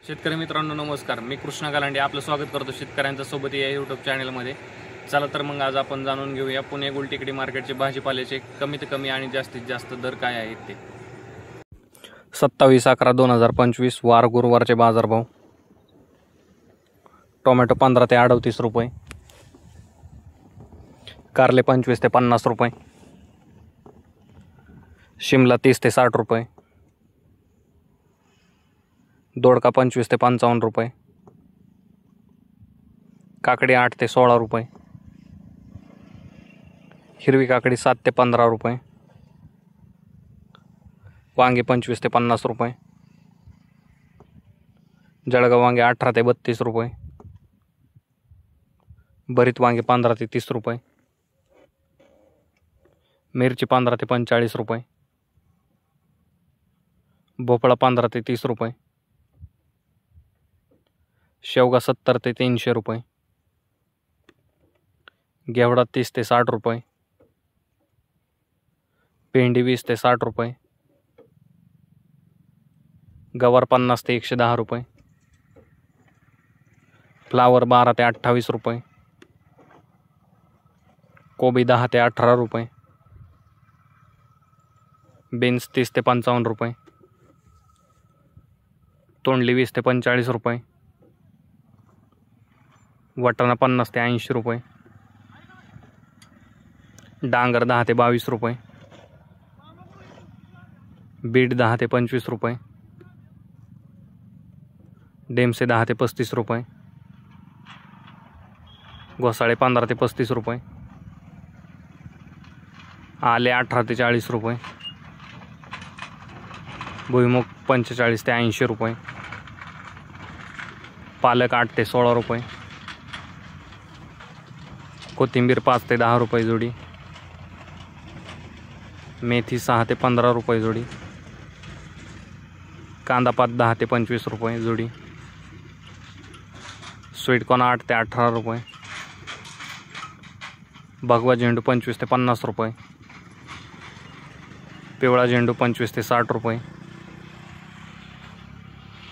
शेतकरी मित्रांनो नमस्कार, मी कृष्णा गालांडे आपलं स्वागत करतो शेतकऱ्यांच्या सोबत या यूट्यूब चॅनलमध्ये। चला तर मग आज आपण जाणून घेऊया पुणे गुलटेकडी मार्केटचे भाजीपाल्याचे कमीत कमी आणि जास्तीत जास्त दर काय आहेत ते। 27/11/2025 वार गुरुवारचे बाजारभाव। टोमॅटो 15 ते 38 रुपये, कारले 25 ते 50 रुपये, शिमला 30 ते 60 रुपये, दोडका 25 ते 55 रुपये, काकडी 8 ते 16 रुपये, हिरवी काकडी 7 ते 15 रुपये, वांगे 25 ते 50 रुपये, जळगाव वांगे 18 ते 32 रुपये, भरीत वांगे 15 ते 30 रुपये, मिरची 15 ते 45 रुपये, भोपळा 15 ते 30 रुपये, शेवगा 70 ते 300 रुपये, घेवडा 30 ते 60 रुपये, भेंडी 20 ते 60 रुपये, गवार 50 ते 110 रुपये, फ्लावर 12 ते 28 रुपये, कोबी 10 ते 18 रुपये, बीन्स 30 ते 55 रुपये, तोंडली 20 ते 45 रुपये, वाटाणा 50 ते 80 रुपये, डांगर 10 ते 22 रुपये, बीट 10 ते 25 रुपये, डेमसे 10 ते 35 रुपये, घोसाळे 15 ते 35 रुपये, आले 18 ते 40 रुपये, भुईमुग 45 ते 80 रुपये, पालक 8 ते 16 रुपये, कोथिंबीर 5 ते 10 रुपये जोडी, मेथी 6 ते 15 रुपये जोडी, कांदा पात 10 ते 25 रुपये जोडी, स्वीटकॉर्न 8 ते 18 रुपये, भगवा झेंडू 25 ते 50 रुपये, पिवळा झेंडू 25 ते 60 रुपये,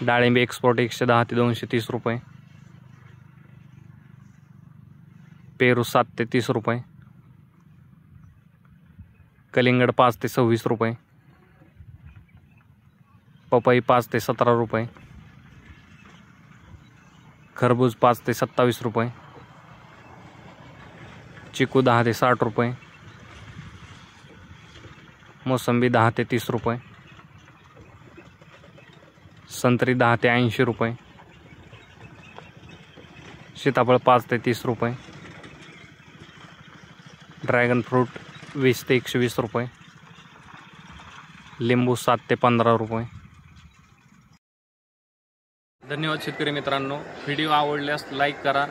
डाळिंब एक्सपोर्ट 110 ते 230 रुपये, पेरू 7 ते 30 रुपये, कलिंगड 5 ते 26 रुपये, पपई 5 ते 17 रुपये, खरबूज 5 ते 27 रुपये, चिकू 10 ते 60 रुपये, मोसंबी 10 ते 30 रुपये, संत्री 10 ते 80 रुपये, सीताफळ 5 ते 30 रुपये, ड्रॅगन फ्रूट 20 ते 120 रुपये, लिंबू 7 ते 15 रुपये। धन्यवाद शेतकरी मित्रांनो, व्हिडिओ आवडल्यास लाईक करा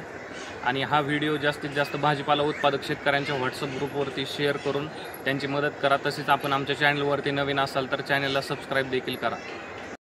आणि हा व्हिडिओ जास्तीत जास्त भाजीपाला उत्पादक शेतकऱ्यांच्या व्हॉट्सअप ग्रुपवरती शेअर करून त्यांची मदत करा। तसेच आपण आमच्या चॅनलवरती नवीन असाल तर चॅनलला सबस्क्राईब देखील करा।